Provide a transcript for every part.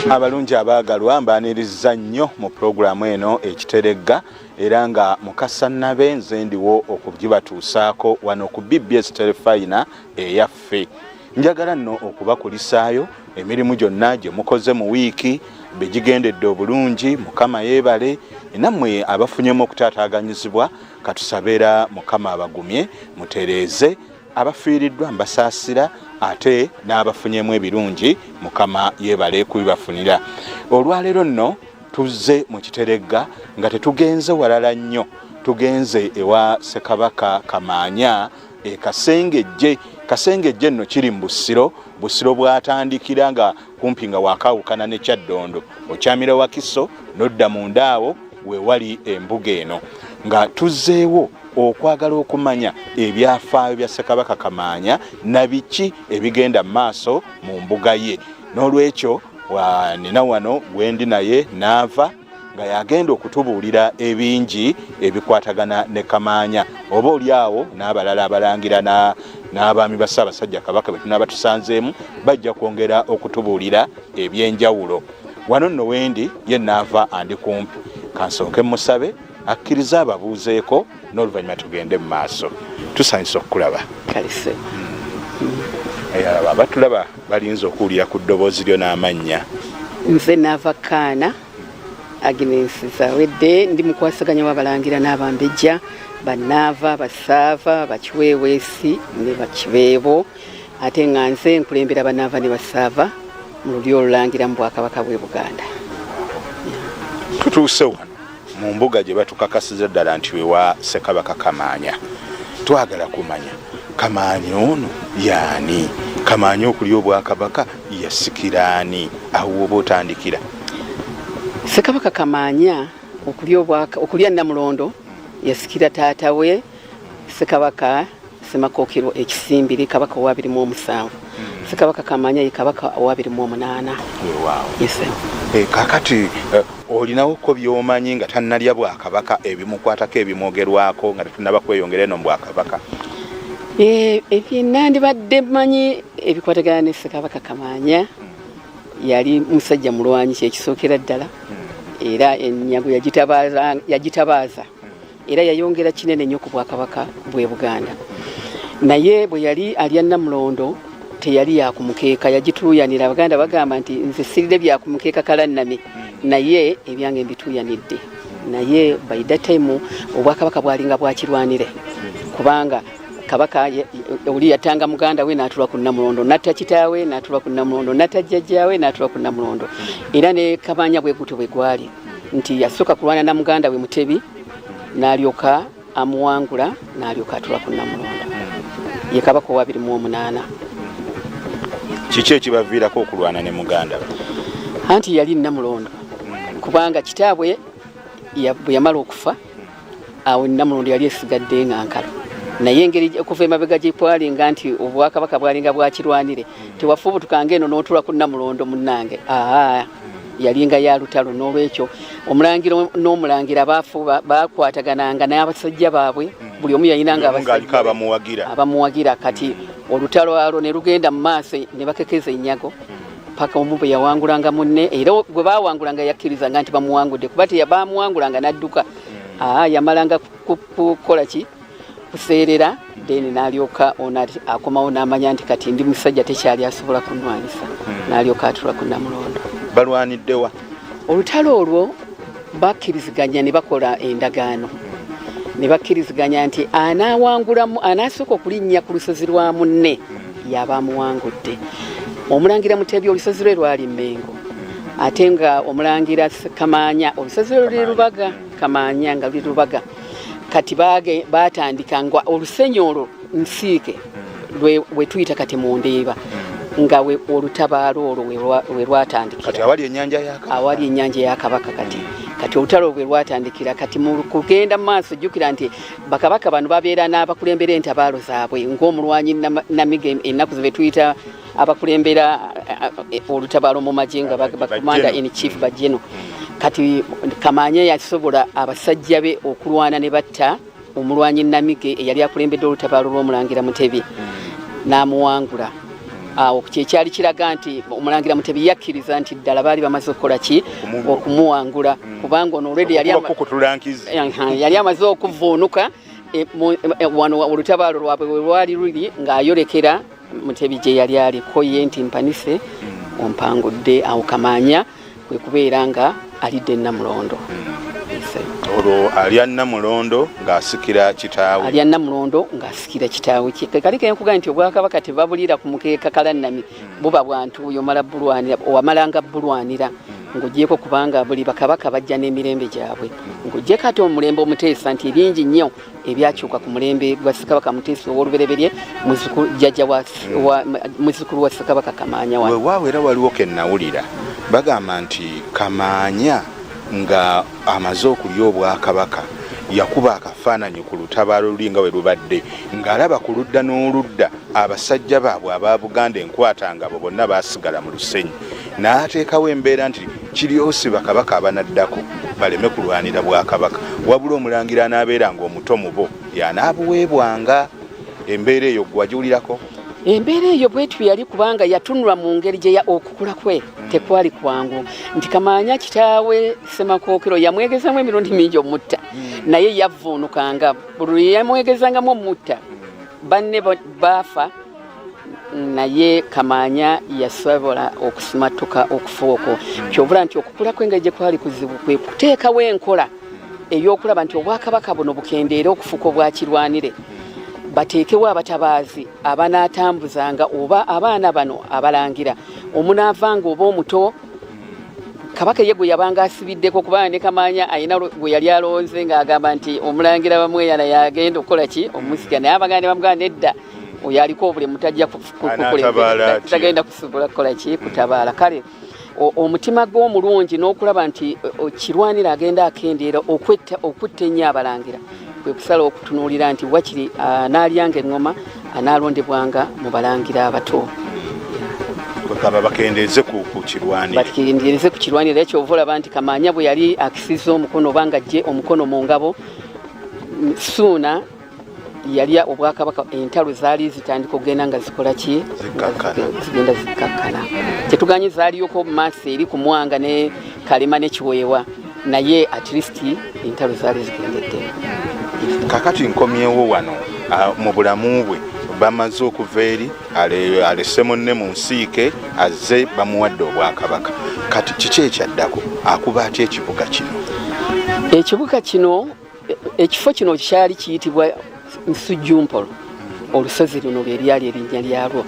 Abalungi abaagalwa mbaaniriza nnyo mu pulogulaamu eno ekiteregga era nga Mukasa Nabe nze ndiwo okugibatuusaako wano ku BBS Telefayina eyaffe. Njagala nno okubakulisaayo emirimu gyonna gye mukoze mu wiiki begigendedde obulungi. Mukama yeebale nammwe abafunyemu okutaataaganyizibwa katusabeera Mukama abagumye mutereeze abafiiriddwa mbasaasira ate n'abafunyemu ebirungi Mukama yeebale kubibafunira. Olwaleero nno tuzze mu kiteregga nga tetugenze walala nnyo, tugenze ewa Ssekabaka Kamaanya Kasengejje. Kasengejje nno kiri mu Busiro bwatandikira nga kumpi nga waakawukana ne Kyaddondo okyamira Wakiso nodda munda awo we wali embuga eno, nga tuzzeewo okwagala okumanya ebyafaayo bya Ssekabaka Kamaanya na biki ebigenda maaso mu mbuga ye. N'olwekyo nina wano gwendi naye naava nga yagenda okutubuulira ebingi ebikwatagana ne Kamaanya, oba oliawo n'abalala abalangira n'abaami ba Ssaabasajja Kabaka be tunaaba tusanzeemu bajja kwongera okutubuulira ebyenjawulo. Wano nno wendi ye naava andi kumpi, kansooke musabe akkiriza ababuuzeeko n'oluvannyuma tugende mu maaso. Tusanyusa okukulaba. Kalise. Abatulaba balinza okuwulira ku ddoboozi lyo n'amannya. Nze naava Kaana Agnes Zawedde, ndi mukwasaganya w'abalangira n'abambejja Banaava, Basaava, Bakiweeweesi ne Bakibeebo, ate nga nze nkulembera Banaava ne Basaava mu lulyo olulangira mu Bwakabaka bw'e Buganda. Tutuuse wano mu mbuga gye batukakasiza ddala nti wewa Ssekabaka Kamaanya. Twagala kumanya Kamaanya ono yaani? Kamaanya okulya Obwakabaka yasikira ani? Awo oba otandikira. Ssekabaka Kamaanya okulya Namulondo yasikira taata we Ssekabaka Ssemakokero Ekisimbiri, Kabaka owa 27. Ssekabaka Kamaanya ye Kabaka owa 28. Wow. Yes. Kakati olinawo ko by'omanyi nga tannalya Bwakabaka ebimukwatako ebimwogerwako nga tetunnaba kweyongera eno mu Bwakabaka? Nandibadde manyi ebikwatagana ne Ssekabaka Kamaanya. Yali musajja mulwanyi kyekisookera ddala, era ennyago yagitabaaza era yayongera kinene nnyo ku Bwakabaka bw'e Buganda. Naye bwe yali alya Namulondo teyali yakumukeeka, yagituuyanira. Abaganda bagamba nti nze sirire byakumukeeka kalanname, naye ebyange mbituuyanidde. Naye by that time Obwakabaka bwalinga bwakirwanire, kubanga Kabaka oli yatanga muganda we n'atula ku Namulondo, natta kitaawe n'atula ku Namulondo, natta jjajjaawe n'atula ku Namulondo. Era ne Kamaanya bwe gutyo bwe gwali, nti yasooka kulwana na muganda we Mutebi n'alyoka amuwangula n'alyoka atula ku Namulondo. Ye Kabaka owa 28. Kiki ekibaviirako okulwana ne muganda we? Anti yali Namulondo, kubanga kitaabwe bwe yamala okufa awo Namulondo yali esigadde nga nkalo. Naye engeri okuva emabega gye kwalinga nti Obwakabaka bwalinga bwakirwanire, tewafubutuka eno n'otula ku Namulondo munnange. Yalinga ya lutalo. N'olwekyo omulangira n'omulangira bakwatagananga n'abasajja baabwe, buli omu yayinanga abasajja abamuwagira. Kati olutalo alwo ne lugenda mu maaso ne bakekeza ennyago paka omu bwe yawangulanga munne, era gwe baawangulanga yakkirizanga nti bamuwangudde, kuba bamuwangulanga n'adduka. Yamalanga kukola ki? Kuseerera, deni n'alyoka akomawo n'amanya nti kati ndi musajja tekyali asobola kunwanyisa, n'alyoka atula ku Namulondo. Balwaniddewa? Olutalo olwo bakkiriziganya ne bakola endagaano, ne bakkiriziganya nti anaasooka okulinnya ku lusozi lwa munne yaba amuwangudde. Omulangira Mutebi olusozi lwe lwali Mmengo, ate nga omulangira Kamaanya olusozi lwe luli Lubaga. Kamaanya nga luli Lubaga. Kati batandika nga olusenyi olwo Nsiike lwe tuyita kati mu Ndeeba, nga olutabaalo olwo we lwatandikira. Kati awali ennyanja ya Kabaka? Awali ennyanja ya Kabaka. Kati olutalo lwe lwatandikira. Kati mu kugenda mu maaso jjukira nti bakabaka bano babeera n'abakulembera entabaalo zaabwe, ng'omulwanyi Namiga ennaku ze tuyita abakulembera olutabaalo mu magye nga bakomanda in chief bajeno kati Kamaanya yasobola abasajja be okulwana ne batta omulwanyi Namige eyali akulembedde olutabaalo lw'omulangira Mutebi n'amuwangula awo kyekyali kiraga nti omulangira Mutebi yakkiriza nti ddala baali bamaze okukola ki okumuwangula kubanga ono already yali amaze okuvuunuka wano olutabaalo lwabwe bwe lwali luli ng'ayolekera Mutebi gye yali aliko ye nti mpanise ompangudde awo Kamaanya kwe kubeera nga alidde Namulondo olwo alya Namulondo ng'asikira kitaawe kali kenkuga nti Obwakabaka tebabulira ku mukeeka Kalannami buba bwantuuyo wamalanga bulwanira ng'ogyeko kubanga buli bakabaka bajja n'emirembe gyabwe ng'ogyeko ate omulembe Omuteesa nti ebingi nnyo ebyakyuka ku mulembe gwa Ssekabaka Muteesa ow'olubereberye muzzukulu wa Ssekabaka Kamaanya weewaawo era waliwo kennawulira bagamba nti Kamaanya nga amaze okulya Obwakabaka yakuba akafaananyi ku lutabaalo luli nga bwe lubadde ng'alaba ku ludda n'oludda abasajja baabwe aba Buganda enkwata ngabo bonna baasigala mu lusenyi n'ateekawo embeera nti kiryosi bakabaka abanaddako baleme kulwanira Bwakabaka wabula omulangira anaabeera ng'omuto mu bo y'anaabuweebwanga embeera eyo gwagiwulirako embeera eyo bwetu yali kubanga yatunula mu ngeri gye okukula kwe tekwali kwangu nti Kamaanya kitaawe Ssemakookiro yamwegezamu emirundi mingi omutta naye yavuunukanga buli yamwegezangamu omutta banne baafa naye Kamaanya yasobola okusimatuka okufuuko kyovula nti okukula kw'engeri gye kwali kuzibu kwe kuteekawo enkola ey'okulaba nti Obwakabaka buno bukendeera okufuuka obwakirwanire bateekewo abatabaazi abanaatambuzanga oba abaana bano abalangira omunaavanga oba omuto Kabaka ye gwe yabanga asibiddeko kubanga ne Kamaanya ayina gwe yali alonze ng'agamba nti omulangira Bamweyana yagenda okukola ki omusika naye abaganda bamugamba nedda oyo aliko obulemu tajja tagenda kusobola kukola ki kutabaala kale omutima gw'omulungi n'okulaba nti kirwanira agenda akendeera okutta ennyo abalangira kwe kusala okutunuulira nti wakiri anaalyanga eŋŋoma anaalondebwanga mu balangira abato bakendeeze ku kirwanira ekyo ova olaba nti Kamaanya bwe yali akisiza omukono oba ng'ajje omukono mu ngabo suuna yalya Obwakabaka entalo zaali zitandika okugenda nga zikola ki zigenda zikakkana kyetuganye zaaliyoko mu maaso eri ku Mwanga ne Kalema ne Kiweewa naye at least entalo zaali zigendedde kakati nkomyewo wano mu bulamu bwe bamaze okuva eri alesse munne mu nsiike azze bamuwadde Obwakabaka kati kiki ekyaddako akuba atya ekibuga kino ekifo kino kyali kiyitibwa Nsujjumpolo olusozi luno lwe lyali erinnya lyalwo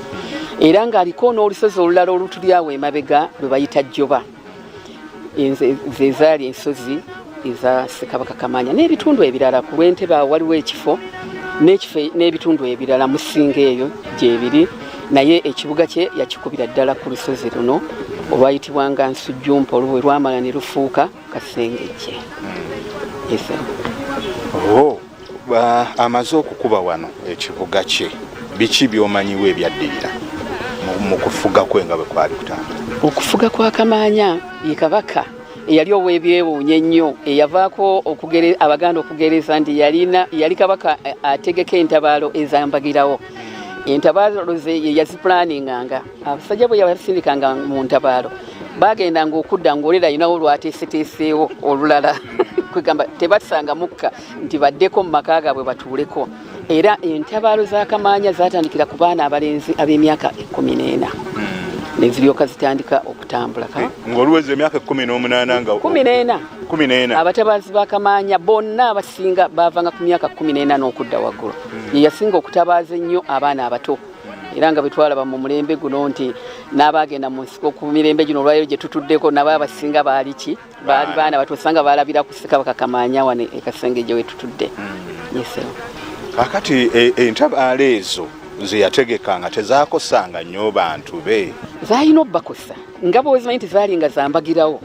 era ng'aliko n'olusozi olulala olutuli awo emabega lwe bayita Jjoba ze zaali ensozi eza Ssekabaka Kamaanya n'ebitundu ebirala ku Lwentebe waliwo ekifo n'ebitundu ebirala Musinga eyo gyebiri naye ekibuga kye yakikubira ddala ku lusozi luno olwayitibwanga Nsujjumpolo bwe lwamala ne lufuuka Kasengejje. Amaze okukuba wano ekibuga kye biki by'omanyiwo ebyaddirira mu kufuga kwe nga bwe kwali kutambula? Okufuga kwa Kamaanya ye kabaka eyali ow'ebyewuunya ennyo eyavaako Abaganda okugereza nti yali kabaka ategeka entabaalo ezambagirawo. Entabaalo ze ye yaziplaninganga abasajja bwe yabasindikanga mu ntabaalo bagendanga okudda ng'olera ayinawo lwateeseteeseewo olulala kwegamba tebasanga mukka nti baddeko mu maka gaabwe batuuleko era entabaalo za Kamaanya zaatandikira ku baana abalenzi ab'emyaka 14 ne ziryoka zitandika okutambula ng'oluweza emyaka 18 nga 14 abatabaazi ba Kamaanya bonna abasinga baavanga ku myaka 14 n'okudda waggulu ye yasinga okutabaaza ennyo abaana abato era nga betwalaba mu mulembe guno nti n'abaagenda mu nsiko ku mirembe gino olwayo gye tutuddeko nabo abasinga baali baana bato osanga baalabira ku Ssekabaka Kamaanya wano e Kasengejje we tutudde. Kakati entabaalo ezo ze yategekanga tezaakosanga nnyo bantu be? Zaalina obbakosa nga bw'ozimanyi nti zaali nga zambagirawo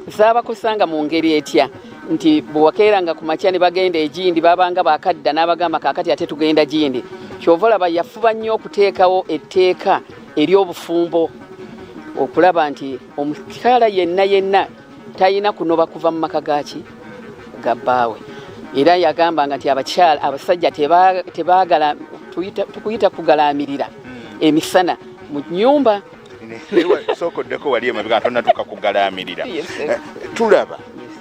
zaabakosanga mu ngeri etya nti bwe wakeeranga ku makya ne bagenda egindi babanga baakadda n'abagamba kaakati ate tugenda gindi kyova olaba yafuba nnyo okuteekawo etteeka eri obufumbo okulaba nti omukyala yenna tayina kunoba kuva mu maka gaki gabbaawe. Era yagambanga nti abakyala abasajja tebaagala tukuyita kugalaamirira emisana mu nnyumba. Sookoddeko wali emabega tonatuuka kugalaamirira. Tulaba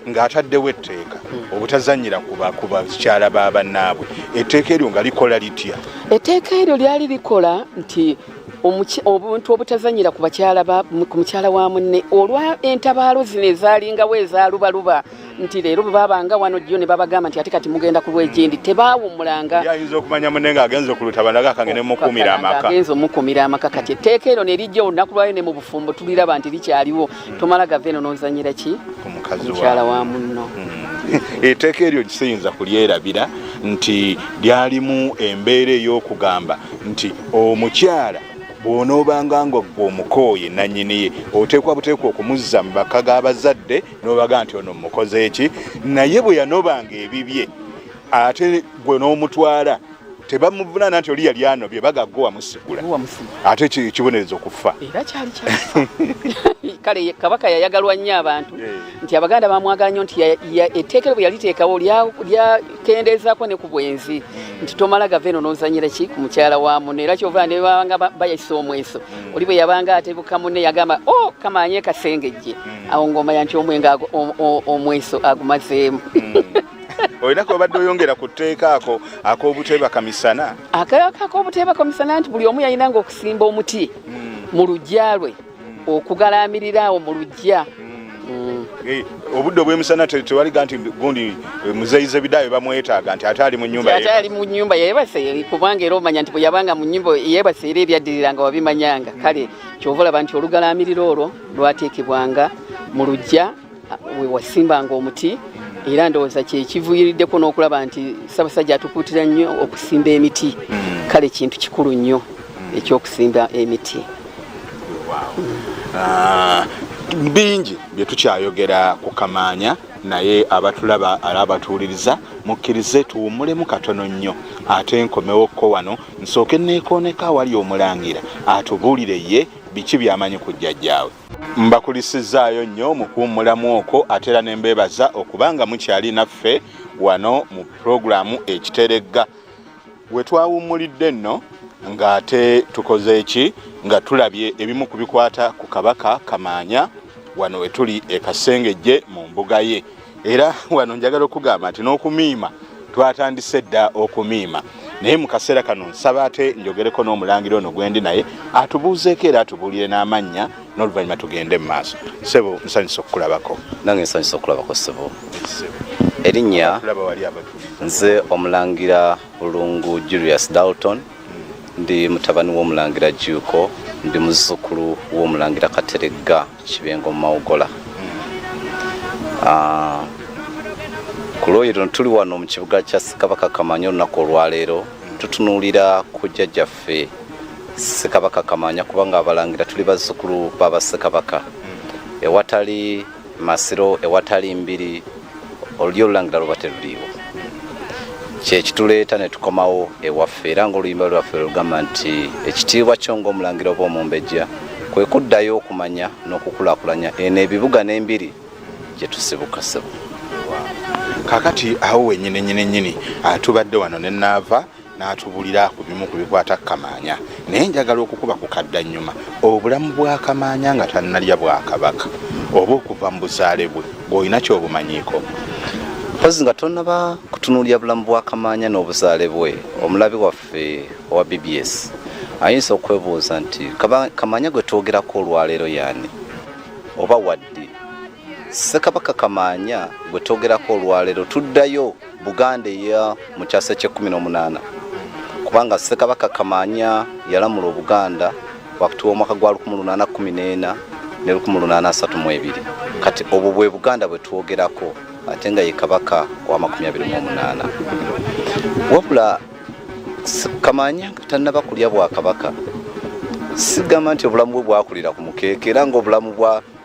ng'ataddewo etteeka obutazannyira ku bakyala ba bannaabwe. Etteeka eryo nga likola litya? Etteeka eryo lyali likola nti obuntu obutazannyira ku mukyala wa munne olwa entabaalo zino ezaalingawo ezaalubaluba nti leero bwe babanga wano jjo ne babagamba nti ate kati mugenda ku lw'egindi tebaawummulanga. Yayinza okumanya munne ng'agenze okulutabandaga akangene mukuumira amaka. Agenze omukuumira amaka kati etteeka eryo ne lijja olunaku lwayo ne mu bufumbo tuliraba nti likyaliwo tomala gava eno n'ozannyira ki ku mukyala wa munno. Etteeka eryo gisiyinza kulyerabira nti lyalimu embeera ey'okugamba nti omukyala bw'onoobanga nga gwe omukooye nannyini ye oteekwa buteekwa okumuzza mu baka g'abazadde n'obaga nti ono mukoze eki, naye bwe yanobanga ebibye ate gwe n'omutwala tebamuvunaana nti oli yali anobye bagaggwa wamusigula ate kibonerezo okufa. Era kyali kyafa. Kale Kabaka yayagalwa nnyo abantu nti Abaganda bamwagala nnyo nti etteeka bwe yaliteekawo lyakendeezaako ne ku bwenzi nti tomala gava eno n'ozannyira ki ku mukyala wa munne. Era kyova ne babanga bayisa omweso oli bwe yabanga atebuka munne yagamba kamanye kasengejje awo ng'omanya nti omwenga omweso agumazeemu. Olina kwobadde oyongera ku tteeka ako ak'obuteebaka misana? Ak'obuteebaka misana nti buli omu yayinanga okusimba omuti mu luggya lwe okugalaamirira awo mu luggya. Obudde obw'emisana tewaliga nti gundi muzeyize bidaayo bamwetaaga nti ate ali mu nnyumba ate ali mu nnyumba yeebase kubanga era omanya nti bwe yabanga mu nnyumba yeebase era ebyaddiriranga wabimanyanga. Kale kyova olaba nti olugalaamirira olwo lwateekebwanga mu luggya we wasimbanga omuti. Era ndowooza kyekivuiriddeko n'okulaba nti Ssaabasajja atukuutira nnyo okusimba emiti. Kale kintu kikulu nnyo ekyokusimba emiti. Bingi bye tukyayogera ku Kamaanya naye abatulaba abatuuliriza mukkirize tuwummulemu katono nnyo ate nkomewokko wano nsooke neekooneka awali omulangira atubuulire ye biki by'amanyi ku jjajjaawe. Mbakulisizaayo nnyo mu kuwummulamu okwo ate era ne mbeebaza okubanga mukyali naffe wano mu pulogulaamu Ekiteregga we twawummulidde nno ng'ate tukoze eki nga tulabye ebimu ku bikwata ku Kabaka Kamaanya wano we tuli e Kasengejje mu mbuga ye. Era wano njagala okugamba nti n'okumiima twatandise dda okumiima naye mu kaseera kano nsaba ate njogereko n'omulangira ono gwendi naye atubuuzeeko era atubuulire n'amannya n'oluvannyuma tugende mu maaso. Ssebo nsanyusa okukulabako. Nange nsanyusa okulabako ssebo. Erinnya nze omulangira Bulungu Julius Dalton ndi mutabani w'omulangira Juuko ndi muzzukulu w'omulangira Kateregga Kibengo Mawugola. Ku lwoyi luno tuli wano mu kibuga kya Ssekabaka Kamaanya olunaku olwaleero tutunuulira ku jjajjaffe Ssekabaka Kamaanya kubanga abalangira tuli bazzukulu baba Ssekabaka. Ewatali Masiro ewatali Mbiri oli olulangira luba teruliiwo. Kyekituleeta ne tukomawo ewaffe era ng'oluyimba lwaffe lugamba nti ekitiibwa kyo ng'omulangira oba omumbejja kwe kuddayo okumanya n'okukulaakulanya eno ebibuga n'embiri gye tusibuka ssebo. Kakati awo wennyini atubadde wano ne naava n'atubuulira ku bimu ku bikwata Kamaanya naye njagala okukuba ku kaddannyuma obulamu bwa Kamaanya nga tannalya Bwakabaka oba okuva mu buzaale bwe bw'olina ky'obumanyiiko. Mpozi nga tonnaba kutunuulira bulamu bwa Kamaanya n'obuzaale bwe omulabi waffe owa BBS ayinza okwebuuza nti Kamaanya gwe twogerako olwaleero yaani oba wadde Ssekabaka Kamaanya gwe twogerako olwaleero tuddayo Buganda eya mu kyasa ky'e18 kubanga Ssekabaka Kamaanya yalamula Obuganda wakati w'omwaka gwa 1814 ne 1832 kati obwo bwe Buganda bwe twogerako ate nga ye Kabaka wa 28. Wabula Kamaanya tannaba kulya Bwakabaka sigamba nti obulamu bwe bwakulira ku mukeeke era ng'obulamu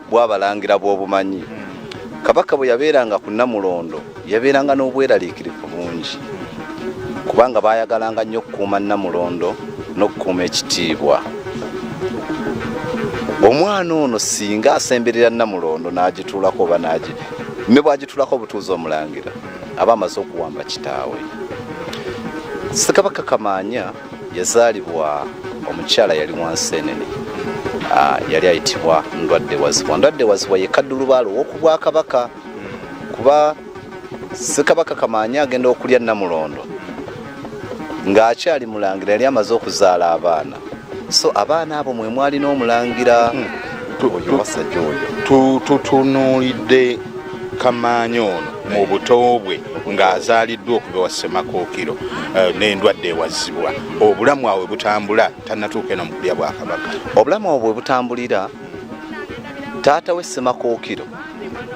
bw'abalangira bw'obumanyi. Kabaka bwe yabeeranga ku Namulondo yabeeranga n'obweraliikirivu bungi kubanga baayagalanga nnyo okukuuma Namulondo n'okukuuma ekitiibwa. omwana ono singa asemberera Namulondo n'agituulako oba ne bw'agituulako obutuuzi omulangira aba amaze okuwamba kitaawe. Ssekabaka Kamaanya yazaalibwa omukyala yali Wanseenene, yali ayitibwa Ndwadde Wazibwa. Ndwadde Wazibwa ye kaddulubaalo w'oku Bwakabaka, kuba Ssekabaka Kamaanya agenda okulya Namulondo ng'akyali mulangira yali amaze okuzaala abaana. So abaana abo mwe mwali n'omulangira oyo wasajja oyo. Tutunuulidde Kamaanya ono mu buto bwe ng'azaaliddwa okuva wa Ssemakookiro n'Endwadde Ewazibwa. Obulamu bwe butambula tannatuuka eno mu kulya Bwakabaka. Obulamu bwe butambulira, taata we Ssemakookiro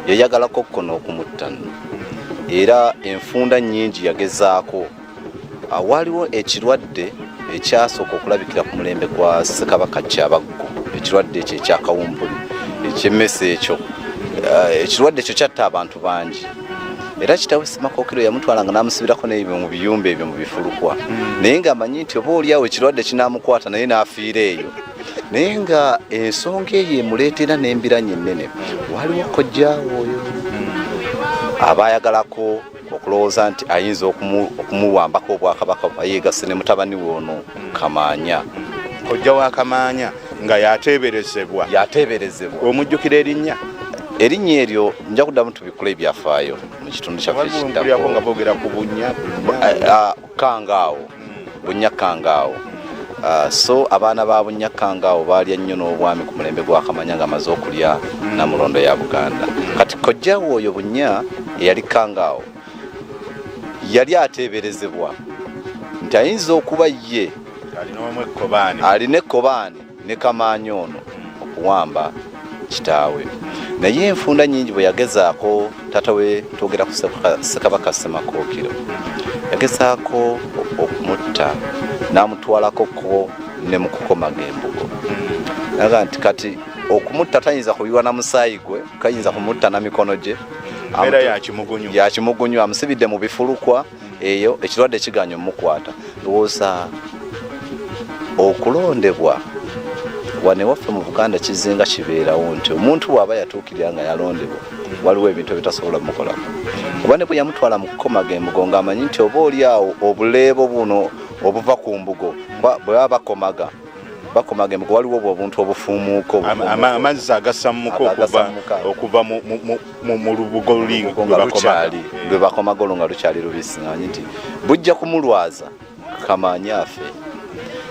yayagalako kkono okumutta era enfunda nnyingi yagezaako. Waliwo ekirwadde ekyasooka okulabikira ku mulembe gwa Ssekabaka Kyabaggu, ekirwadde ekyo ekyakawumpuli ekyemmese ekyo. Ekirwadde ekyo kyatta abantu bangi era kitaawe Ssemakookiro yamutwalanga n'amusibirako n'ebyo mu biyumba ebyo mu bifulukwa, naye ng'amanyi nti oba oliawo ekirwadde kinaamukwata naye n'afiira eyo. Naye nga ensonga eyo emuleetera n'embiranye ennene. Waliwo kojjaawe oyo abaayagalako okulowooza nti ayinza okumuwambako Obwakabaka yeegase ne mutabani we ono Kamaanya. Kojja wa Kamaanya nga yateeberezebwa. Omujjukira erinnya? Erinnya eryo nja kuddamu tubikula ebyafaayo mu kitundu kyaffe kiddako nga boogera ku Bunnya Kangaawo, Bunnya Kangaawo. So abaana ba Bunnya Kangaawo baalya nnyo n'obwami ku mulembe gwa Kamaanya nga amaze okulya Namulondo ya Buganda. Kati kojjaawe oyo Bunnya eyali Kangaawo yali ateeberezebwa nti ayinza okuba ye alina ekkobaane ne Kamaanya ono okuwamba kitaawe. Naye enfunda nnyingi bwe yagezaako taata we, twogera ku Ssekabaka Ssemakookiro, yagezaako okumutta n'amutwalako ko ne mu kukomaga embugo. Naga nti kati okumutta tayinza kuyiwa na musaayi gwe, kayinza kumutta na mikono gye. Era ya kimugunyu amusibidde mu bifulukwa eyo ekirwadde kiganya omukwata. Lowooza okulondebwa wane waffe mu Buganda kizinga kibeerawo nti omuntu bw'aba yatuukirira nga yalondebwa waliwo ebintu ebitasobola mukolako. Kuba ne bwe yamutwala mu kukomaga embugo ng'amanyi nti oba oli awo obuleebo buno obuva ku mbugo bwe baba bakomaga embugo waliwo obuntu obufuumuuko amazzi agasammuka okuva mu lubugo lwe bakomaga olwo nga lukyali lubisi, ngamanyi nti bujja kumulwaza Kamaanya afe.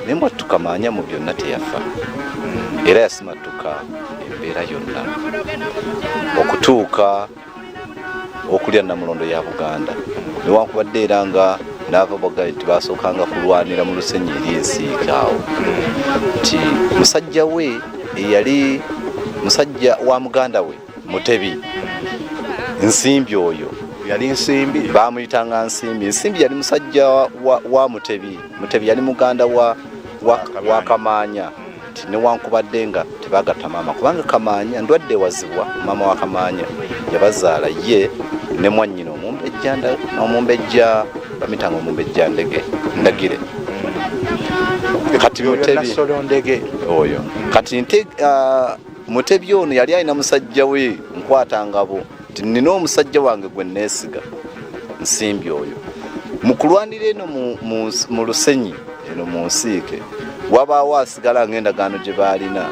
Naye mbwattu Kamaanya mu byonna teyafa era yasimatuka embeera yonna okutuuka okulya Namulondo ya Buganda. Newankubadde era nga n'ava boga nti basookanga kulwanira mu lusenyi eri ensiika awo, nti musajja we eyali musajja wa muganda we Mutebi, Nsimbi oyo yali Nsimbi, baamuyitanga Nsimbi. Nsimbi yali musajja wa Mutebi. Mutebi yali muganda wa Kamaanya, nti newankubadde nga tebagatta maama, kubanga Kamaanya Ndwadde Ewazibwa maama wa Kamaanya yabazaala ye ne mwannyina omumbejja bamitanga omumbejja Ndagire. Kati Mutebi oyo kati Mutebi ono yali alina musajja we Nkwatangabo, nti nina omusajja wange gwe neesiga Nsimbi oyo. Mu kulwanira eno mu lusenyi eno mu nsiike wabaawo asigala ng'endagaano gye baalina,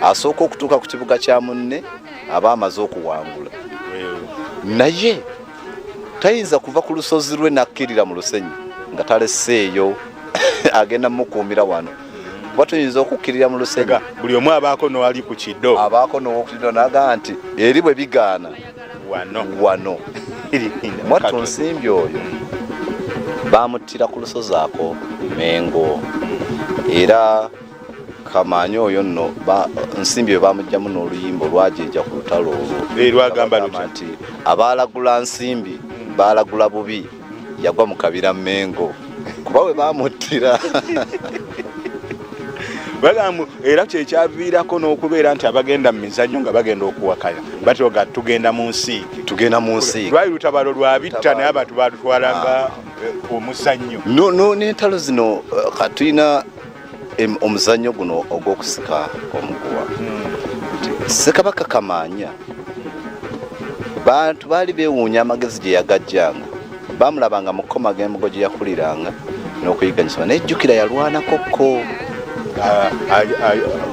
asooka okutuuka ku kibuga kya munne aba amaze okuwangula, naye tayinza kuva ku lusozi lwe nakkirira mu lusenyi nga talesseeyo agenda mukuumira wano. Kuba tuyinza okukkirira mu lusenyi buli omu abaako n'owali ku kiddo, naga nti eri bwe bigaana wano. Mwattu Nsimbi oyo baamuttira ku lusozi ako Mengo, era Kamaanya oyo nno Nsimbi we baamugyamu n'oluyimba olwajeeja ku lutalo olwo lwagamba nti abaalagula Nsimbi baalagula bubi, yagwa mu kabira Mengo kuba we baamuttira. Era kyekyaviirako n'okubeera nti abagenda mu mizannyo nga bagenda okuwakanya batyoga tugenda mu nsiike. Lwali lutabalo lwa bitta naye abantu balutwalanga omuzannyo. N'entalo zino katuyina omuzannyo guno ogw'okusika omuguwa Ssekabaka Kamaanya bantu baali beewuunya amagezi gye yagajjanga bamulabanga mu kkoma g'embogo gye yakuliranga n'okuyiganyisa nejjukira yalwanakokko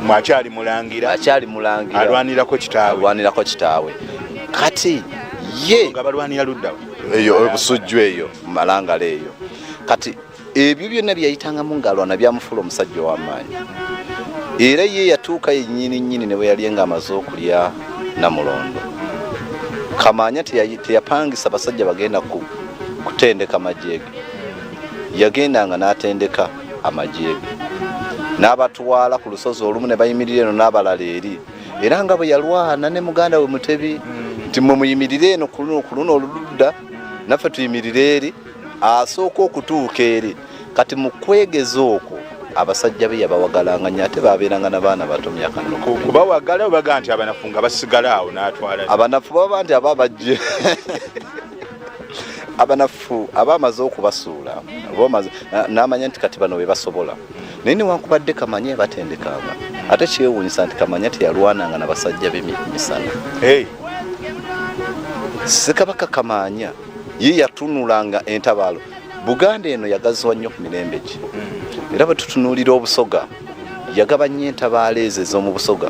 mwakyali mulangira alwanirako kitaawe kati ye nga balwanira luddawa eyo obusujju eyo malangala eyo kati ebyo byonna byayitangamu ng'alwana byamufuula omusajja ow'amaanyi era ye yatuuka yennyini ne bwe yali nga amaze okulya Namulondo Kamaanya teyapangisa basajja bagenda kutendeka amajeege yagendanga n'atendeka amajeege n'abatwala ku lusozi olumu ne bayimirira eno n'abalala eri era nga bwe yalwana ne muganda we Mutebi nti mwe muyimirire eno ku luno oluludda naffe tuyimirire eri asooka okutuuka eri kati mu kwegeza okwo abasajja be yabawagalanga nnyo ate baabeeranga n'abaana bato myaka kubawagala obaga nti abanafu nga basigala awo n'atwala abanafu baba nti aba bajje abanafu abamaze okubasuula n'amanya nti kati bano be basobola naye newankubadde Kamaanya batendekanga ate kyewuunyisa nti Kamaanya teyalwananga n'abasajja b'emisana Ssekabaka Kamaanya ye yatunulanga entabaalo Buganda eno yagaziwa nnyo ku mirembe gye era bwe tutunuulira obusoga yagabanya entabaalo ezo ez'omu busoga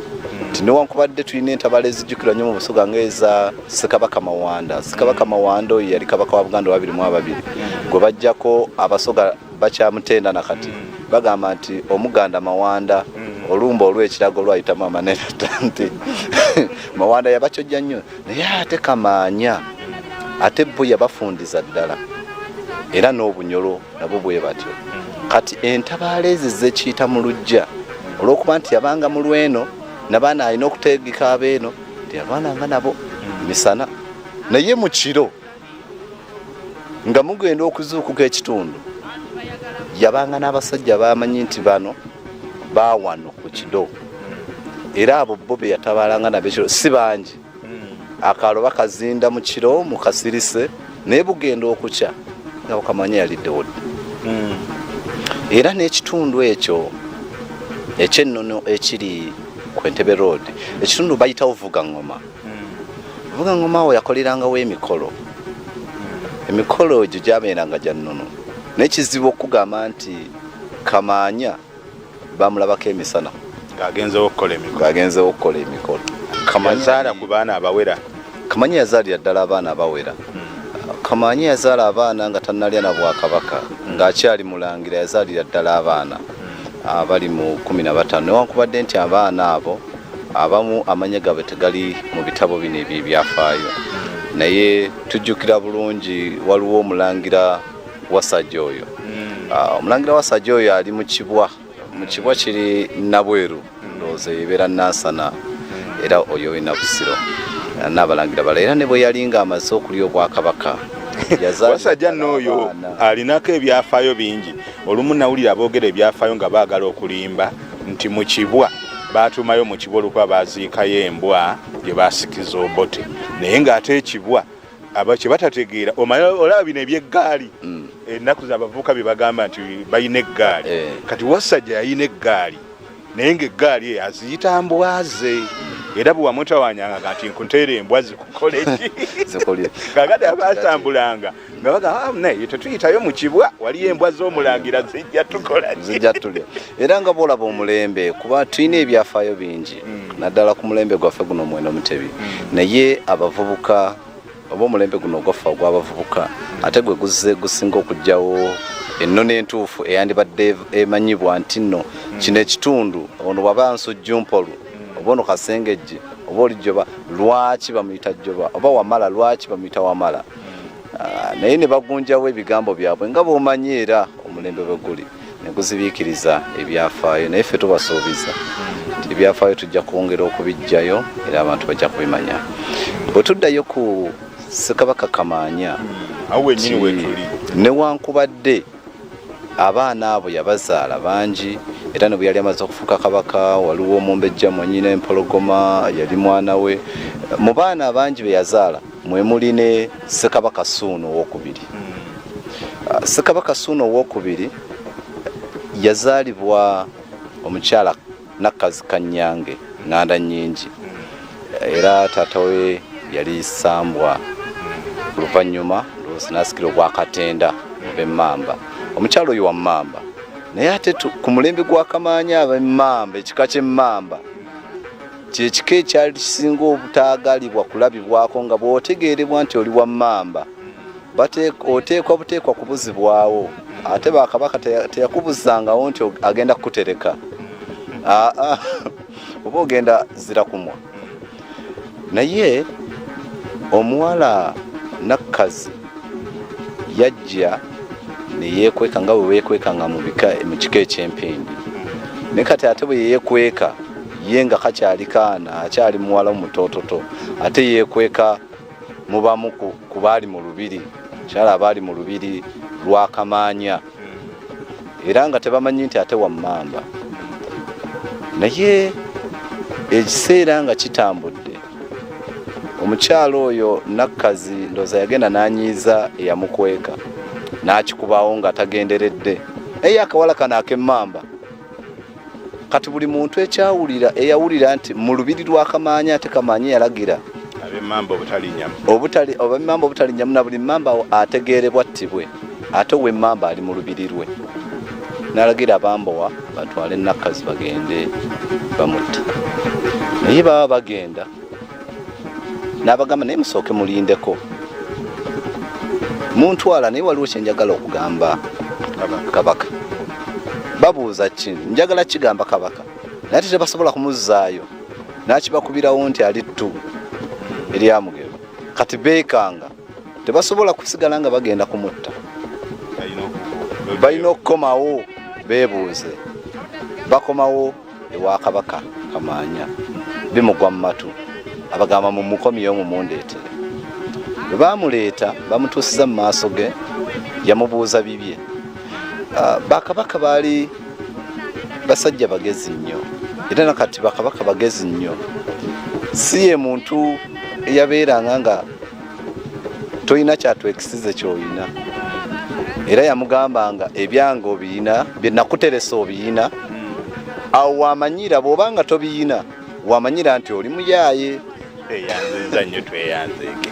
nti newankubadde tulina entabaalo ezijjukirwa nnyo mu busoga ng'eza Ssekabaka Mawanda Ssekabaka Mawanda oyo yali kabaka wa Buganda 22 gwe bajjako abasoga bakyamutenda nakati bagamba nti Omuganda Mawanda olumba olw'ekirago lwayitamu amanenata nti Mawanda yabakyojja nnyo naye ate Kamaanya ate bo yabafundiza ddala era n'obunyolo nabo bwe batyo kati entabaalo ezo zekiyita mu luggya olw'okuba nti yabanga mu lweno n'abaana alina okutegeka abeeno teyalwananga nabo misana naye mu kiro nga mugenda okuzuukuka ekitundu yabanga n'abasajja bamanyi nti bano baawano ku kido era abo bo be yatabaalanga nabekiro si bangi akaalo bakazinda mu kiro mu kasirise naye bugenda okukya nga Kamaanya yaliddewo era n'ekitundu ekyo eky'ennono ekiri ku Entebbe Road ekitundu bayitawo Vugangoma awo yakolerangawo emikolo egyo gyabeeranga gya nnono n'ekizibu okugamba nti Kamaanya bamulabako emisana ng'agenzewo okukola emikolo yazaala ku baana abawera Kamaanya yazaalira ddala abaana abawera Kamaanya yazaala abaana nga tannalya na Bwakabaka ng'akyali mulangira yazaalira ddala abaana abali mu 15 newankubadde nti abaana abo abamu amanya gaabwe tegali mu bitabo bino ebyafaayo naye tujjukira bulungi waliwo omulangira Wasajja oyo omulangira Wasajja oyo ali mu kibwa kiri Nabweru ndowooza ebeera Nansana era oyo Nabusiro n'abalangira bala era ne bwe yali nga amaze okulya Obwakabaka Wasajja n'oyo alinako ebyafaayo bingi olumu nawulira boogera ebyafaayo nga baagala okulimba nti mu kibwa baatumayo mu kibwa olwokuba baziikayo embwa gye baasikiza obote naye ng'ate ekibwa kye batategeera olaba bino ebyeggaali ennaku z'abavubuka bye bagamba nti balina eggaali kati Wasajja yalina eggaali naye ng'eggaali eyo aziyita mbwaze era bwe wamutawanyanga nti nkuteera embwa zikukole ki kakati abatambulanga nga bagamba naye tetuyitayo mu kibwa waliyo embwa z'omulangira zijja tukola tulya era nga boolaba omulembe kuba tulina ebyafaayo bingi naddala ku mulembe gwaffe guno Mweno Mutebi naye abavubuka oba omulembe guno ogwaffe ogw'abavubuka ate gwe gusinga okugyawo ennono entuufu eyandibadde emanyibwa nti nno kino ekitundu ono waba Nsujju Mpolu oba ono Kasengejje oba Olijoba lwaki bamuyita Joba oba Wamala lwaki bamuyita Wamala naye ne bagunjawo ebigambo byabwe nga bw'omanyi era omulembe bwe guli ne guzibiikiriza ebyafaayo naye ffe tubasuubiza nti ebyafaayo tujja kwongera okubijjayo era abantu bajja kubimanya bwe tuddayo ku Ssekabaka Kamaanya awo wennyini wetuli newankubadde abaana abo yabazaala bangi era ne bwe yali amaze okufuuka kabaka waliwo Omumbejja mwennyina Empologoma yali mwana we mu baana abangi be yazaala mwe muli ne Ssekabaka Ssuuna owookubiri Ssekabaka Ssuuna owookubiri yazaalibwa omukyala Nakkazi Kanyange nganda nyingi era taata we yali Sambwa oluvannyuma nasikira ogwa Katenda b'Emmamba omukyala oyo wa Mmamba naye ate ku mulembe gwa Kamaanya ab'Emmamba ekika ky'Emmamba kyekika ekyali kisinga obutaagalibwa kulabibwako nga bw'otegeerebwa nti oli wa Mmamba oteekwa buteekwa kubuzibwawo ate Bakabaka teyakubuzangawo nti agenda kukutereka oba ogenda zira kumwa naye omuwala Nakkazi yajja neyeekweka nga bwe weekwekanga mu kika eky'Empindi ne kati ate bwe yeekweka ye nga kakyali kaana akyali muwala omutoototo ate yeekweka mubamu ku baali mu lubiri kyala abaali mu lubiri lwa Kamaanya era nga tebamanyi nti ate wa Mmamba naye ekiseera nga kitambudde omukyalo oyo Nakkazi ndoza yagenda n'anyiiza eyamukweka n'akikubawo nga tagenderedde naye akawala kana ak'Emmamba kati buli muntu eyawulira nti mu lubiri lwa Kamaanya ate Kamaanya yalagira ab'Emmamba obutalinyamu na buli Mmamba ategeerebwa ttibwe ate ow'Emmamba ali mu lubiri lwe n'alagira Abambowa batwale Nakkazi bagende bamutta naye baba bagenda n'abagamba naye musooke mulindeko muntwala naye waliwo kyenjagala okugamba Kabaka babuuza kino njagala kigamba Kabaka naye tebasobola kumuzzaayo n'akibakubirawo nti ali ttu eryamugeba kati beekanga tebasobola kusigala nga bagenda kumutta balina okukomawo beebuuze bakomawo ewa Kabaka Kamaanya bimugwa mu matu abagamba mumukomyeyo mumundeetere bwe bamuleeta bamutuusiza mu maaso ge yamubuuza bibye Bakabaka baali basajja bagezi nnyo era nakati Bakabaka bagezi nnyo si ye muntu eyabeeranga nga toyina kyatwekisize kyoyina era yamugambanga ebyange obiyina bye nakuteresa obiyina awo wamanyira bw'obanga tobiyina wamanyira nti oli muyaaye eyanziza nnyo tweyanzeeke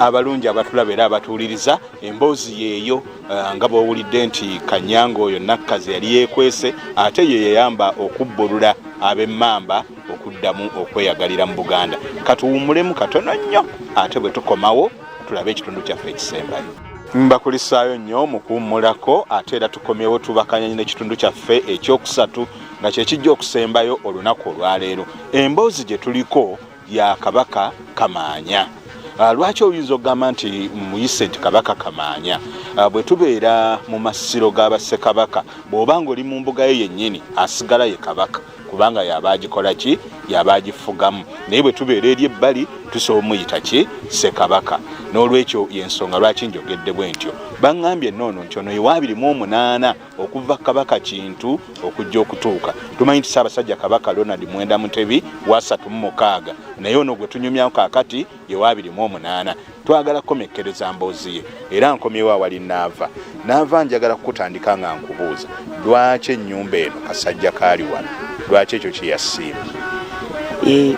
abalungi abatulaba era abatuuliriza emboozi yeeyo nga bw'owulidde nti Kanyange oyo Nakkazi yali yeekwese ate ye yayamba okubbulula ab'Emmamba okuddamu okweyagalira mu Buganda katuwummulemu katono nnyo ate bwe tukomawo tulabe ekitundu kyaffe ekisembayo mbakulisaayo nnyo mu kuwummulako ate era tukomyewo tubakanya n'ekitundu kyaffe ekyokusatu nga kyekijja okusembayo olunaku olwaleero emboozi gye tuliko ya Kabaka Kamaanya lwaki oyinza okugamba nti muyise nti Kabaka Kamaanya bwe tubeera mu masiro g'abassekabaka bw'obanga oli mu mbuga ye yennyini asigala ye Kabaka kubanga yaba agikola ki yaba agifugamu naye bwe tubeera eri ebbali tusobola omuyita ki Ssekabaka n'olwekyo yensonga lwaki njogedde bwe ntyo baŋŋambye noono nti ono ye 28 okuva Kabaka Kintu okujja okutuuka tumanyi nti Ssaabasajja Kabaka Ronald Mwenda Mutebi wa 36 naye ono gwe tunyumyawo kaakati ye 28 twagala kukomekkereza mboozi ye era nkomyewo awali naava njagala kukutandika nga nkubuuza lwaki ennyumba eno Kasajja kaali wano lwaki ekyo kyeyasiima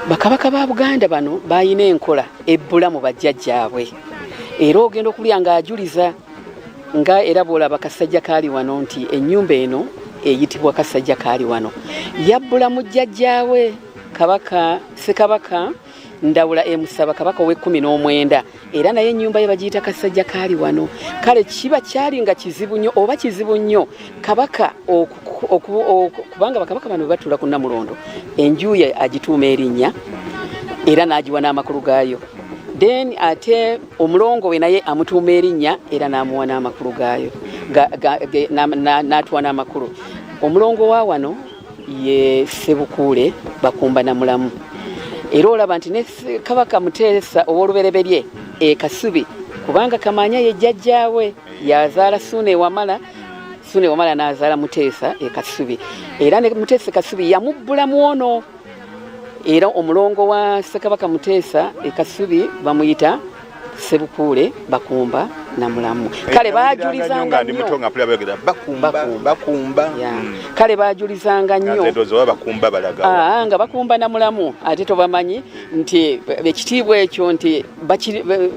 Bakabaka ba Buganda bano bayina enkola ebbula mu bajjajjaabwe era ogenda okulya ng'ajuliza nga era bw'olaba Kasajja kaali wano nti ennyumba eno eyitibwa Kasajja kaali wano yabbula mu jjajjaawe Kabaka Ssekabaka Ndawula emusaba Kabaka ow'e19 era naye ennyumba ye bagiyita Kasajja kaali wano kale kiba kyali nga kizibu nnyo oba kizibu nnyo Kabaka kubanga Bakabaka bano batula ku Namulondo enju ye agituuma erinnya era n'agiwa n'amakulu gaayo then ate omulongo we naye amutuuma erinnya era n'amuwa n'amakulu gaayo n'atuwa n'amakulu omulongo wa wano ye Ssebukuule Bakumba Namulamu era olaba nti ne Kabaka Muteesa ow'olubereberye Kasubi kubanga Kamaanya ye jjajjaawe yazaala Ssuuna Wamala n'azaala Muteesa Kasubi era ne Muteesa Kasubi yamubbulamu ono era omulongo wa Ssekabaka Muteesa Kasubi bamuyita Ssebukuule Bakumba Namulamu kale bajulizanga ndi mutonga pula bagera bakumba kale bajulizanga nnyo ndozo bakumba balaga nga bakumba Namulamu ate tobamanyi nti ekitiibwa ekyo nti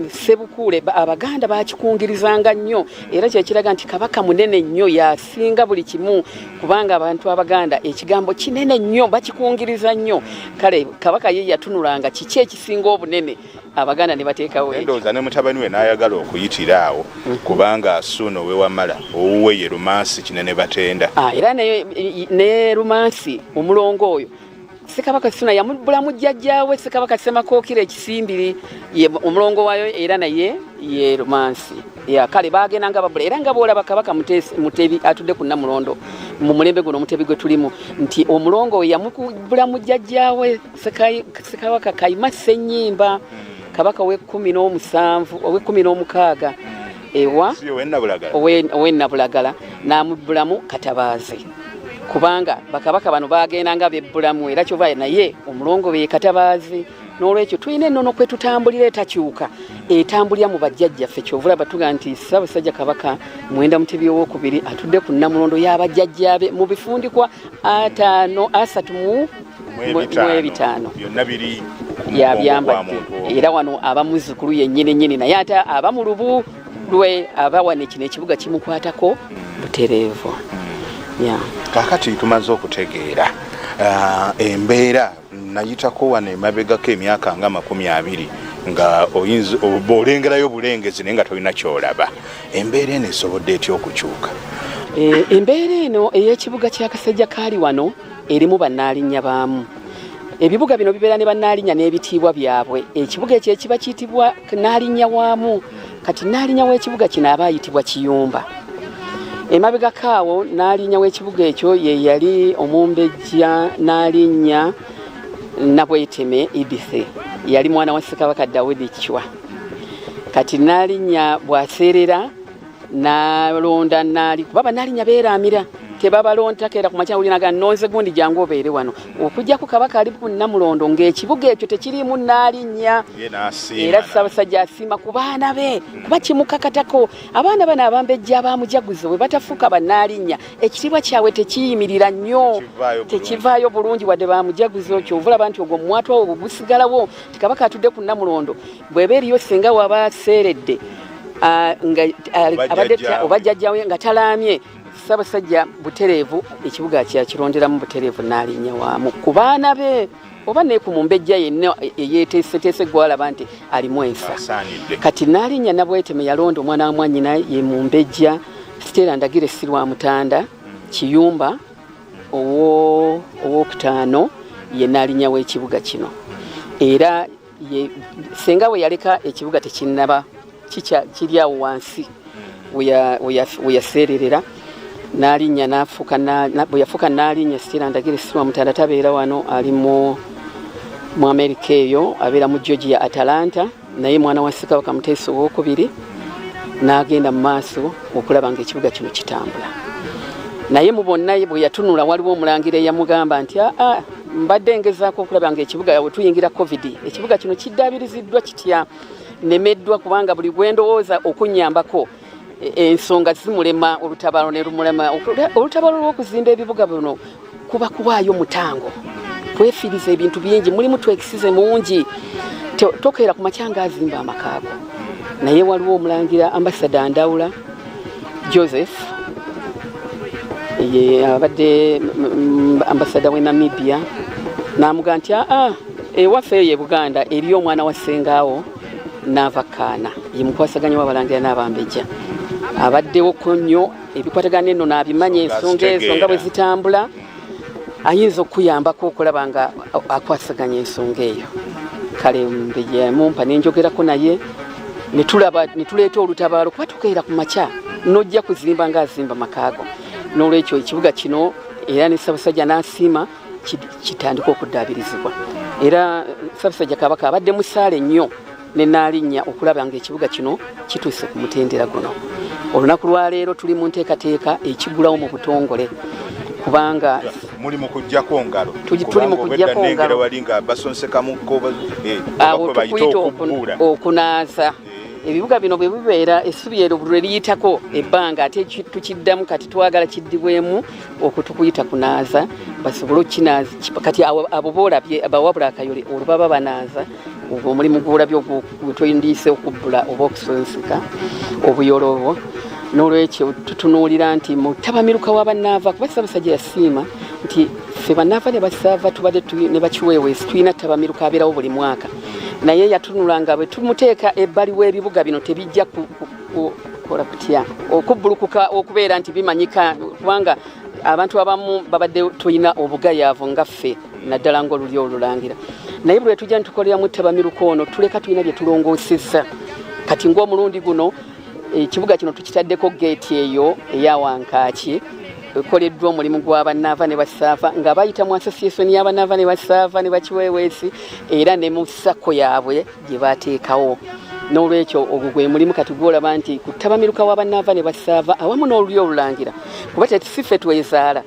sebukule Abaganda bakikungirizanga nnyo era kyekiraga nti kabaka munene nnyo yasinga buli kimu kubanga abantu Abaganda ekigambo kinene nnyo bakikungiriza nnyo kale kabaka ye yatunulanga kiki ekisinga obunene Abaganda ne bateekawo ndoza ne mutabani we n'ayagala okuyitira awo kubanga Suno we wamala owuwe ye Rumansi kinene batenda era ne Rumansi omulongo oyo Ssekabaka Suna yamubulamu jjajjaawe Ssekabaka Semakookiro ekisimbiri ye omulongo waayo era naye ye Rumansi kale bagendanga babula era nga boolaba Kabaka Mutebi atudde ku Namulondo mu mulembe guno Mutebi gwe tulimu nti omulongo we yamubulamu jjajjaawe Ssekabaka Kayima Ssennyimba Kabaka we-17 owe-16 ewa owe-Nabulagala n'amubulamu Katabaazi kubanga bakabaka bano bagendanga bebbulamu era kyova naye omulongo be Katabaazi n'olwekyo tulina ennono kwe tutambulira etakyuka etambulira mu bajjajjaffe kyovula batuga nti Ssaabasajja Kabaka Mwenda Mutebi owookubiri atudde ku Namulondo y'abajjajjaabe mu bifundikwa 3 byonna biri yabyambadde era wano abamuzukulu yennyini naye ate abamulubu lwe abawane kino ekibuga kimukwatako butereevu kakati tumaze okutegeera embeera nayitako wano emabegako emyaka nga 20 nga oyinza olengerayo bulengezi naye nga tolina kyolaba embeera eno esobodde etya okukyuka embeera eno ey'ekibuga kya Kasajja kaali wano erimu bannaalinnya baamu ebibuga bino bibeera ne bannaalinnya n'ebitiibwa byabwe ekibuga ekyo ekiba kiyitibwa Nnaalinnya waamu kati Nnaalinnya w'ekibuga kino aba ayitibwa Kiyumba emabega kaawo Nnaalinnya w'ekibuga ekyo ye yali Omumbejja Nnaalinnya Nabweteme Idise yali mwana wa Ssekabaka Daudi Chwa kati Nnaalinnya bwaseerera n'alonda kuba bannaalinnya beeramira tebabalonda keera ku makya ulinaga nonze gundi jangu obeere wano okujja ku Kabaka ali ku Namulondo ng'ekibuga ekyo tekirimu Nnaalinnya era Ssaabasajja asiima ku baana be kuba kimukakatako abaana bano abambejja abaamujaguze bwe batafuuka bannaalinnya ekitiibwa kyabwe tekiyimirira nnyo tekivaayo bulungi wadde baamujaguze kyovulaba nti ogwo mumwatu awo gusigalawo ti Kabaka atudde ku Namulondo bw'eba eriyo senga waba aseeredde oba jjajjawe nga talaamye Ssaabasajja butereevu ekibuga kyakironderamu butereevu Nnaalinnya waamu ku baana be oba ne ku Mumbejja yenna eyeeteeseteese gwalaba nti alimu enfa kati Nnaalinnya Nabweteme yalonda omwana wa mwannyina ye Mumbejja Stella Ndagire Sirwamutanda Kiyumba owookutaano ye Nnaalinnya w'ekibuga kino era senga we yaleka ekibuga tekinnaba kiri awo wansi we yaseererera Nnaalinnya bwe yafuuka Nnaalinnya Stella Ndagire Sirwamutanda tabeera wano ali mu Amerika eyo abeera mu Georgia Atlanta naye mwana wa Ssekabaka Muteesa owookubiri n'agenda mu maaso okulaba ng'ekibuga kino kitambula naye mu bonna bwe yatunula waliwo omulangira eyamugamba nti mbadde ngezaako okulaba ng'ekibuga yawe tuyingira COVID ekibuga kino kiddaabiriziddwa kitya nemeddwa kubanga buli gwendowooza okunnyambako ensonga zimulema olutabaalo ne lumulema olutabaalo lw'okuzimba ebibuga bino kuba kuwaayo mutango twefiiriza ebintu bingi mulimu twekisize mungi tokeera ku makyanga azimba amakaago naye waliwo omulangira Ambassador Ndawula Joseph ye abadde Ambassador we Namibia n'amugaa nti ewaffe eyo e Buganda eriyo omwana wa Ssengaawo n'avakaana ye mukwasaganya w'abalangira n'abambejja abaddewo ko nnyo ebikwatagana enno n'abimanya ensonga ezo nga bwe zitambula ayinza okuyambako okulaba nga akwasaganya ensonga eyo kale Mbejja yamumpa nenjogerako naye ne tuleeta olutabaalo kuba tukeera ku makya n'ojja kuzimba ng'azimba makaago n'olwekyo ekibuga kino era ne Ssaabasajja n'asiima kitandika okuddaabirizibwa era Ssaabasajja Kabaka abadde musaale nnyo ne Nnaalinnya okulaba ng'ekibuga kino kituuse ku mutendera guno olunaku lwa leero tuli mu nteekateeka ekigulawo mu butongole kubanga muli mu kujjako ngalo tuli mu kujjako ngalo wali nga basonsekamukko okunaaza ebibuga bino bwe bibeera essubi ero bwe liyitako ebbanga ate tukiddamu kati twagala kiddibwemu okutukuyita kunaaza basobole okinaaza kati abo boolabye abawabula akayole olwo baba banaaza obwo omulimu gwolabye gwetwendiise okubbula oba okusonseka obuyolo obwo n'olwekyo tutunuulira nti mu tabamiruka w'abannaava kuba Ssaabasajja yasiima nti ffe bannaava ne basaava tubadde ne bakiweeweesi tulina tabamiruka abeerawo buli mwaka naye yatunulanga bwe tumuteeka ebbali w'ebibuga bino tebijja kukola kutya okubbulukuka okubeera nti bimanyika kubanga abantu abamu babadde tulina obugayaavu nga ffe naddala ng'oluli olulangira naye bwe tujja nitukoleramu tabamiruka ono tuleka tulina bye tulongoosezza kati ng'omulundi guno ekibuga kino tukitaddeko geeti eyo eya Wankaaki ekoleddwa omulimu gw'abannaava ne basaava nga bayita mu association y'abannaava ne basaava ne bakiweeweesi era ne mu sako yaabwe gye baateekawo n'olwekyo ogwo gwe mulimu kati gwolaba nti ku tabamiruka w'abannaava ne basaava awamu n'oluli olulangira kuba tetuffe twezaala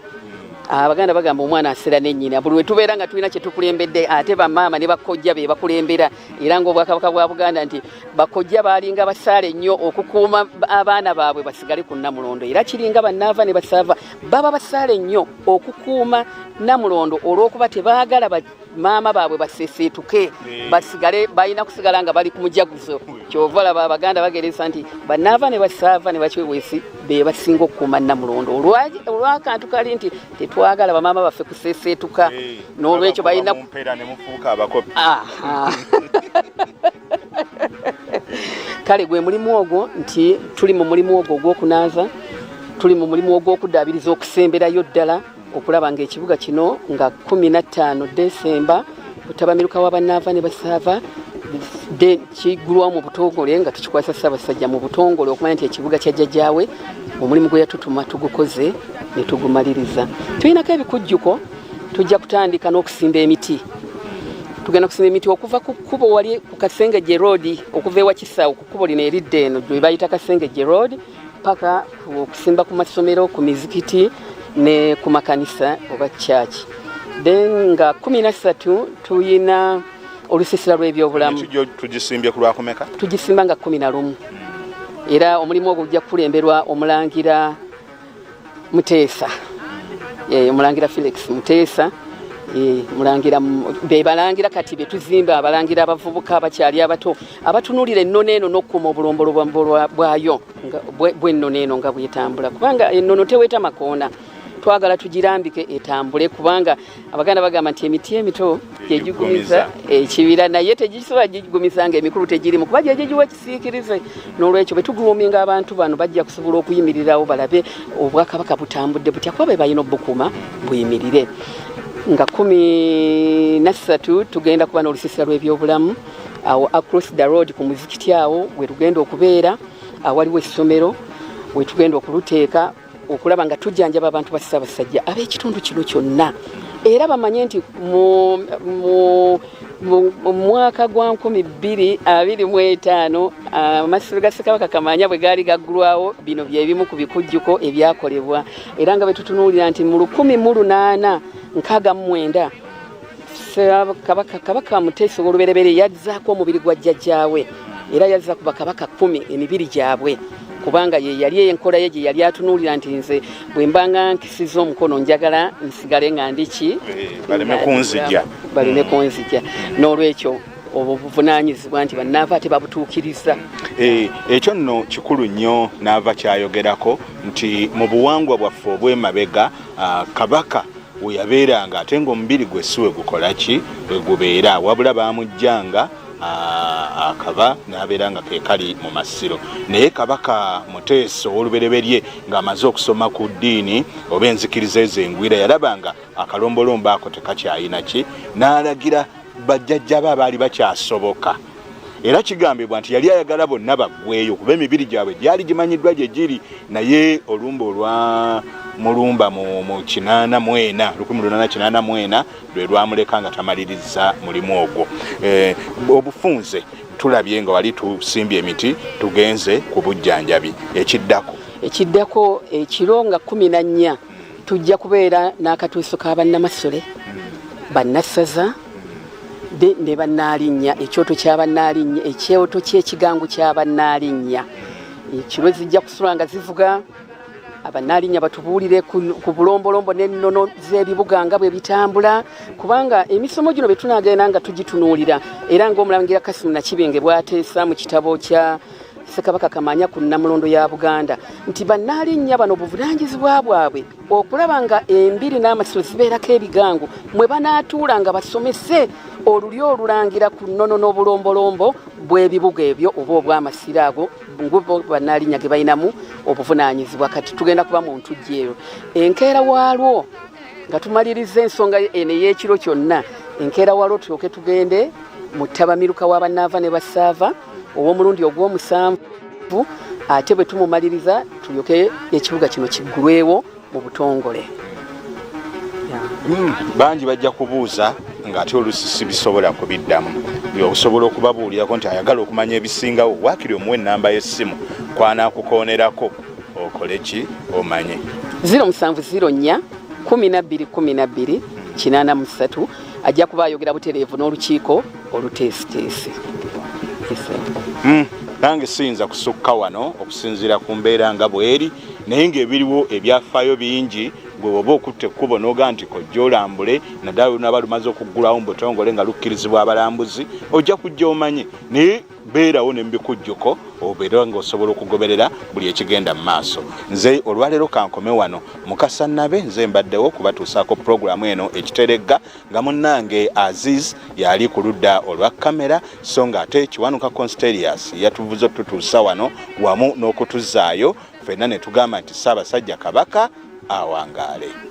abaganda bagamba omwana asera n'ennyina buli we tubeera nga tulina kye tukulembedde ate bamaama ne bakojja be bakulembera era ng'obwakabaka bwa Buganda nti bakojja baalinga basaale nnyo okukuuma abaana baabwe basigale ku Namulondo era kiringa bannaava ne basaava baba basaale nnyo okukuuma Namulondo olw'okuba tebaagala maama baabwe baseeseetuke basigale balina kusigala nga bali ku mujaguzo kyova laba abaganda bageresa nti bannaava ne basaava ne bakiweeweesi be basinga okukuuma Namulondo olw'akantu kali nti tetwagala bamaama baffe kuseeseetuka n'olwekyo balina kale gwe mulimu ogwo nti tuli mu mulimu ogwo ogw'okunaaza tuli mu mulimu ogw'okuddaabiriza okusemberayo ddala okulaba ng'ekibuga kino nga 15 Desemba butabamiruka w'abannaava ne basaava kigulwa mu butongole nga tukikwasa Ssaabasajja mu butongole okumanya nti ekibuga kya jjajjaawe omulimu gwe yatutuma tugukoze ne tugumaliriza tulinako ebikujjuko tujja kutandika n'okusimba emiti tugenda kusimba emiti okuva ku kkubo wali ku Kasengejje Road okuva ewa Kisawo ku kkubo lino eridde eno gye bayita Kasengejje Road paka okusimba ku masomero ku mizikiti ne ku makanisa oba church then nga 13 tuyina olusisira lw'ebyobulamu tugisimbye ku lwakumeka tugisimba nga 11 era omulimu ogwo gujja kulemberwa omulangira Muteesa omulangira Felix Muteesa mulangira bebalangira kati betuzimba abalangira abavubuka abakyali abato abatunulira ennono eno n'okukuma obulombolo bwayo bw'ennono eno nga bwetambula kubanga ennono teweeta makoona twagala tugirambike etambule kubanga abaganda bagamba nti emiti emito gyegigumiza ekibira naye tegisobola gigumiza nga emikulu tegirimu kuba gyegiwa ekisiikirize n'olwekyo betuguluminga abantu bano bajja kusobola okuyimirirawo balabe obwakabaka butambudde butya kuba be balina obukuma buyimirire nga 13 tugenda kuba n'olusisira lw'ebyobulamu awo across the road ku muzikiti awo we tugenda okubeera awaliwo essomero we tugenda okuluteeka okulaba nga tujjanjaba abantu ba Ssaabasajja ab'ekitundu kino kyonna era bamanye nti mu mwaka gwa 2025 amasiro ga Ssekabaka Kamaanya bwe gaali gaggulwawo bino bye bimu ku bikujjuko ebyakolebwa era nga betutunuulira nti mu 1869 Kabaka Muteesa ow'olubereberye yazzaako omubiri gwa jjajjaawe era yazza ku bakabaka 10 emibiri gyabwe kubanga ye yali enkola ye gye yali atunuulira nti nze bwe mbanga nkisiza omukono njagala nsigale nga ndiki baleme kunzija n'olwekyo obwo buvunaanyizibwa nti bannaava tebabutuukiriza ekyo nno kikulu nnyo naava kyayogerako nti mu buwangwa bwaffe obw'emabega kabaka we yabeeranga ate ng'omubiri gwe si we gukola ki we gubeera wabula baamujjanga akaba n'abeera nga ke kali mu masiro naye Kabaka Muteesa ow'olubereberye ng'amaze okusoma ku ddiini oba enzikiriza ez'engwira yalabanga akalombolombo ako tekakyayina ki n'alagira bajjajja be abaali bakyasoboka era kigambibwa nti yali ayagala bonna baggweeyo kuba emibiri gyabwe gyali gimanyiddwa gye giri naye olumba olwa mulumba mu 1884 lwe lwamuleka nga tamaliriza mulimu ogwo obufunze tulabye nga wali tusimbye emiti tugenze ku bujjanjabi ekiddako ekiro nga 14 tujja kubeera n'akatuuso ka bannamasole bannassaza ne bannaalinnya ekyoto ky'abannaalinnya ekyoto ky'ekigangu ky'abannaalinnya ekiro zijja kusula nga zivuga abannaalinnya batubuulire ku bulombolombo n'ennono z'ebibuga nga bwe bitambula kubanga emisomo gino bye tunaagenda nga tugitunuulira era ng'omulangira Kasimu Nakibinge bw'ateesa mu kitabo kya Ssekabaka Kamaanya ku Nnamulondo ya Buganda nti bannaalinnya bano buvunaanyizibwa bwabwe okulaba nga embiri n'amasiro zibeerako ebigangu mwe banaatuula nga basomese oluli olulangira ku nnono n'obulombolombo bw'ebibuga ebyo oba obw'amasiro ago ngubo bannaalinnya ge balinamu obuvunaanyizibwa kati tugenda kuba mu ntujja eyo enkeera waalwo nga tumaliriza ensonga eno ey'ekiro kyonna enkeera waalwo tulyoke tugende mu ttabamiruka w'abannaava ne basaava ow'omulundi ogw'omusanvu ate bwe tumumaliriza tulyoke ekibuga kino kiggulwewo mu butongole. Bangi bajja kubuuza ng'ate olusi bisobola kubiddamu osobola okubabuulirako nti ayagala okumanya ebisingawo waakiri omuwa ennamba y'essimu kwanaakukonerako okole ki omanye 070 12 12 83 ajja kuba ayogera butereevu n'olukiiko oluteesiteesi. Nange siyinza kusukka wano okusinziira ku mbeera nga bweri naye ng'ebiriwo ebyafaayo bingi gwe oba okutte ekkubo n'oga nti kojja olambule naddala lunaba lumaze okuggulawo mu butongole nga lukkirizibwa abalambuzi ojja kujja omanye naye beerawo ne mbikujjuko obeera ng'osobola okugoberera buli ekigenda mu maaso. Nze olwaleero kankome wano Mukasa Nabe nze mbaddewo kubatuusaako pulogulaamu eno ekiteregga nga munnange Aziz yali ku ludda olwa kamera so ng'ate Kiwanuka Constelius yatuvuze otutuusa wano wamu n'okutuzaayo ffenna ne tugamba nti Ssaabasajja Kabaka awangaale.